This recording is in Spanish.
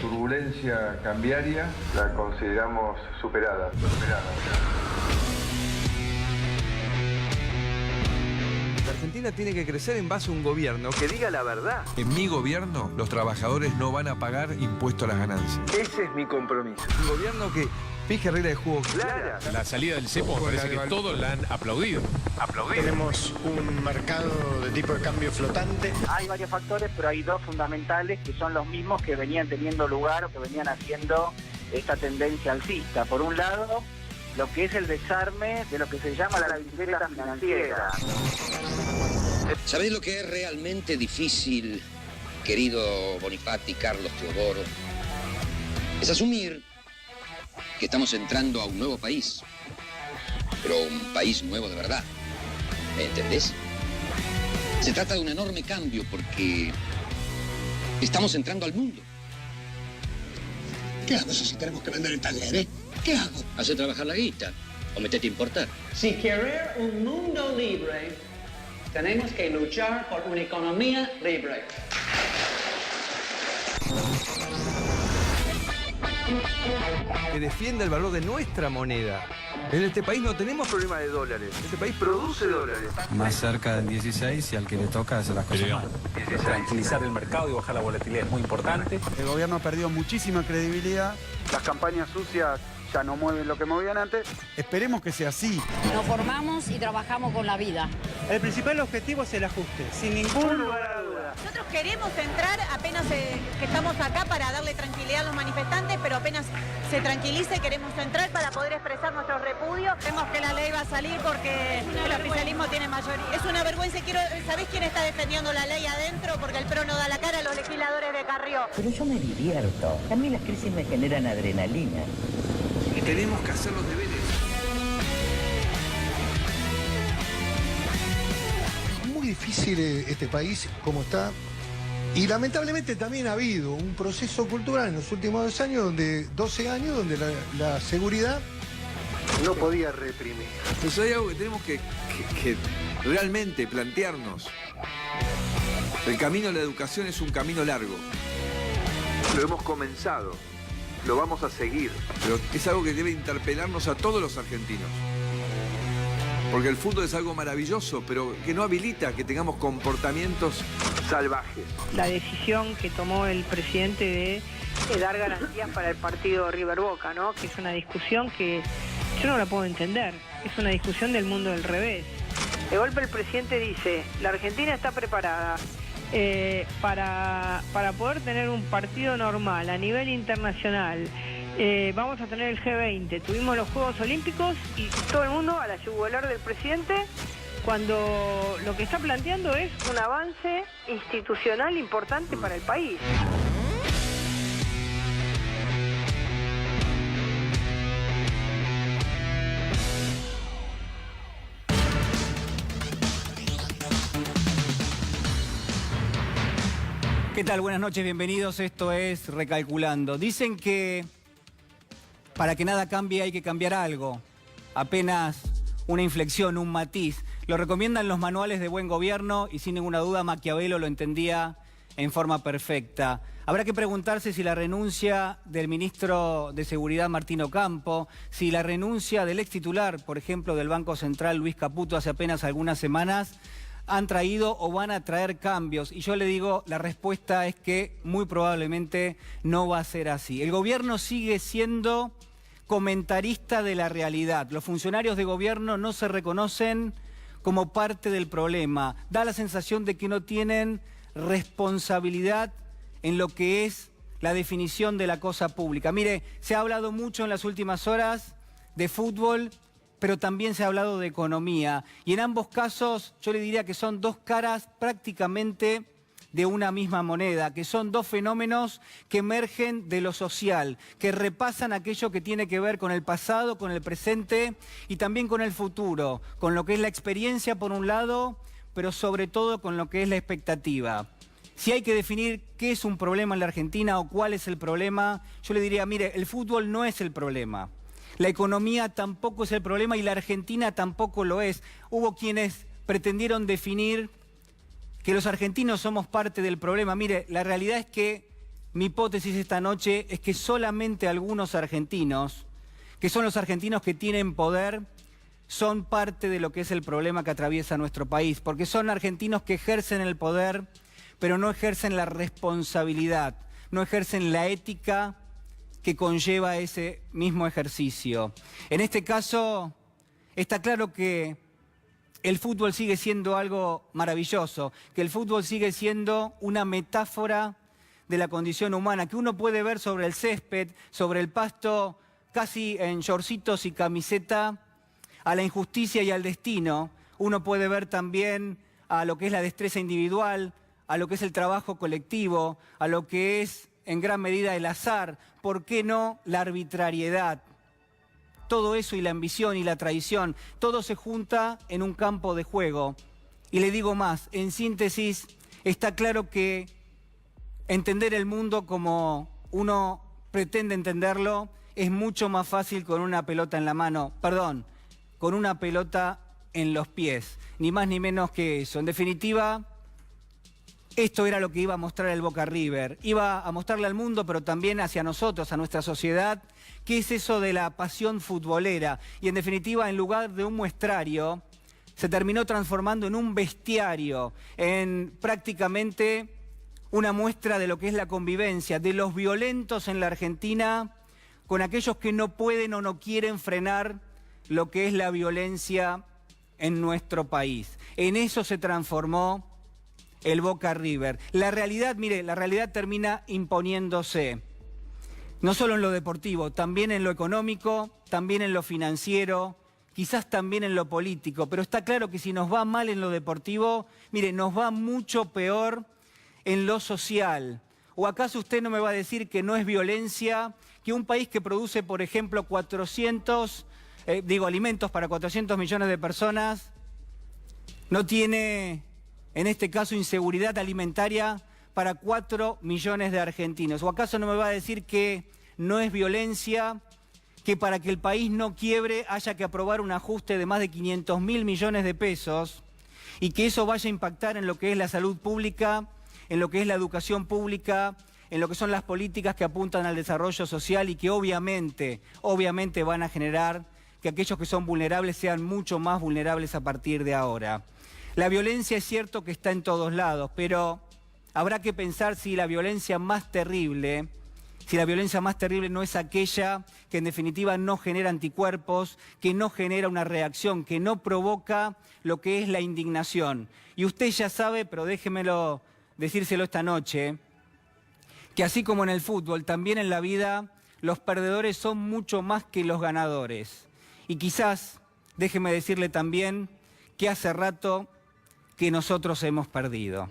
turbulencia cambiaria la consideramos superada. La Argentina tiene que crecer en base a un gobierno que diga la verdad. En mi gobierno, los trabajadores no van a pagar impuesto a las ganancias. Ese es mi compromiso. Un gobierno que fije reglas de juego claras. La salida del cepo me parece que todos la han aplaudido. Tenemos un mercado de tipo de cambio flotante. Hay varios factores, pero hay dos fundamentales que son los mismos que venían teniendo lugar o que venían haciendo esta tendencia alcista. Por un lado, lo que es el desarme de lo que se llama la bicicleta financiera. ¿Sabéis lo que es realmente difícil, querido Bonifati, Carlos, Teodoro? Es asumir que estamos entrando a un nuevo país, pero un país nuevo de verdad. ¿Me entendés? Se trata de un enorme cambio porque estamos entrando al mundo. ¿Qué hago si tenemos que vender el taller, ¿Qué hago? ¿Hacer trabajar la guita o metete a importar? Si querer un mundo libre, tenemos que luchar por una economía libre. Que defienda el valor de nuestra moneda. En este país no tenemos problema de dólares. Este país produce dólares. Más cerca del 16 y al que le toca hacer las cosas mal. Tranquilizar el mercado y bajar la volatilidad es muy importante. El gobierno ha perdido muchísima credibilidad. Las campañas sucias ya no mueven lo que movían antes. Esperemos que sea así. Nos formamos y trabajamos con la vida. El principal objetivo es el ajuste, sin ningún lugar a duda. Nosotros queremos entrar apenas que estamos acá para darle tranquilidad a los manifestantes, pero apenas se tranquilice queremos entrar para poder expresar nuestro repudio. Vemos que la ley va a salir porque el oficialismo tiene mayoría. Es una vergüenza. ¿Sabés quién está defendiendo la ley adentro? Porque el PRO no da la cara a los legisladores de Carrió. Pero yo me divierto. A mí las crisis me generan adrenalina. Y tenemos que hacer los deberes. Muy difícil este país como está. Y lamentablemente también ha habido un proceso cultural en los últimos 12 años, donde la seguridad No podía reprimir. Entonces hay algo que tenemos que realmente plantearnos. El camino a la educación es un camino largo. Lo hemos comenzado. Lo vamos a seguir, pero es algo que debe interpelarnos a todos los argentinos. Porque el fútbol es algo maravilloso, pero que no habilita que tengamos comportamientos salvajes. La decisión que tomó el presidente de dar garantías para el partido River Boca, ¿no? Que es una discusión que yo no la puedo entender. Es una discusión del mundo del revés. De golpe el presidente dice, la Argentina está preparada para poder tener un partido normal a nivel internacional. Vamos a tener el G20, tuvimos los Juegos Olímpicos y todo el mundo a la yugular del presidente, cuando lo que está planteando es un avance institucional importante para el país. ¿Qué tal? Buenas noches, bienvenidos. Esto es Recalculando. Dicen que para que nada cambie hay que cambiar algo. Apenas una inflexión, un matiz. Lo recomiendan los manuales de buen gobierno y sin ninguna duda Maquiavelo lo entendía en forma perfecta. Habrá que preguntarse si la renuncia del ministro de Seguridad Martín Ocampo, si la renuncia del ex titular, por ejemplo, del Banco Central Luis Caputo hace apenas algunas semanas, han traído o van a traer cambios. Y yo le digo, la respuesta es que muy probablemente no va a ser así. El gobierno sigue siendo comentarista de la realidad. Los funcionarios de gobierno no se reconocen como parte del problema. Da la sensación de que no tienen responsabilidad en lo que es la definición de la cosa pública. Mire, se ha hablado mucho en las últimas horas de fútbol, pero también se ha hablado de economía. Y en ambos casos yo le diría que son dos caras prácticamente de una misma moneda, que son dos fenómenos que emergen de lo social, que repasan aquello que tiene que ver con el pasado, con el presente y también con el futuro, con lo que es la experiencia por un lado, pero sobre todo con lo que es la expectativa. Si hay que definir qué es un problema en la Argentina o cuál es el problema, yo le diría, mire, el fútbol no es el problema. La economía tampoco es el problema y la Argentina tampoco lo es. Hubo quienes pretendieron definir que los argentinos somos parte del problema. Mire, la realidad es que mi hipótesis esta noche es que solamente algunos argentinos, que son los argentinos que tienen poder, son parte de lo que es el problema que atraviesa nuestro país, porque son argentinos que ejercen el poder, pero no ejercen la responsabilidad, no ejercen la ética que conlleva ese mismo ejercicio. En este caso, está claro que el fútbol sigue siendo algo maravilloso, que el fútbol sigue siendo una metáfora de la condición humana, que uno puede ver sobre el césped, sobre el pasto, casi en shortcitos y camiseta, a la injusticia y al destino. Uno puede ver también a lo que es la destreza individual, a lo que es el trabajo colectivo, a lo que es en gran medida el azar, ¿por qué no la arbitrariedad? Todo eso y la ambición y la traición, todo se junta en un campo de juego. Y le digo más, en síntesis, está claro que entender el mundo como uno pretende entenderlo es mucho más fácil con una pelota en la mano, perdón, con una pelota en los pies, ni más ni menos que eso. En definitiva, esto era lo que iba a mostrar el Boca River. Iba a mostrarle al mundo, pero también hacia nosotros, a nuestra sociedad, qué es eso de la pasión futbolera. Y en definitiva, en lugar de un muestrario, se terminó transformando en un bestiario, en prácticamente una muestra de lo que es la convivencia, de los violentos en la Argentina con aquellos que no pueden o no quieren frenar lo que es la violencia en nuestro país. En eso se transformó el Boca River. La realidad, mire, la realidad termina imponiéndose, no solo en lo deportivo, también en lo económico, también en lo financiero, quizás también en lo político, pero está claro que si nos va mal en lo deportivo, mire, nos va mucho peor en lo social. ¿O acaso usted no me va a decir que no es violencia que un país que produce, por ejemplo, alimentos para 400 millones de personas, no tiene, en este caso, inseguridad alimentaria para 4 millones de argentinos? ¿O acaso no me va a decir que no es violencia que para que el país no quiebre haya que aprobar un ajuste de más de 500.000 millones de pesos y que eso vaya a impactar en lo que es la salud pública, en lo que es la educación pública, en lo que son las políticas que apuntan al desarrollo social y que obviamente van a generar que aquellos que son vulnerables sean mucho más vulnerables a partir de ahora? La violencia es cierto que está en todos lados, pero habrá que pensar si la violencia más terrible no es aquella que en definitiva no genera anticuerpos, que no genera una reacción, que no provoca lo que es la indignación. Y usted ya sabe, pero déjemelo decírselo esta noche, que así como en el fútbol, también en la vida los perdedores son mucho más que los ganadores. Y quizás, déjeme decirle también que hace rato que nosotros hemos perdido.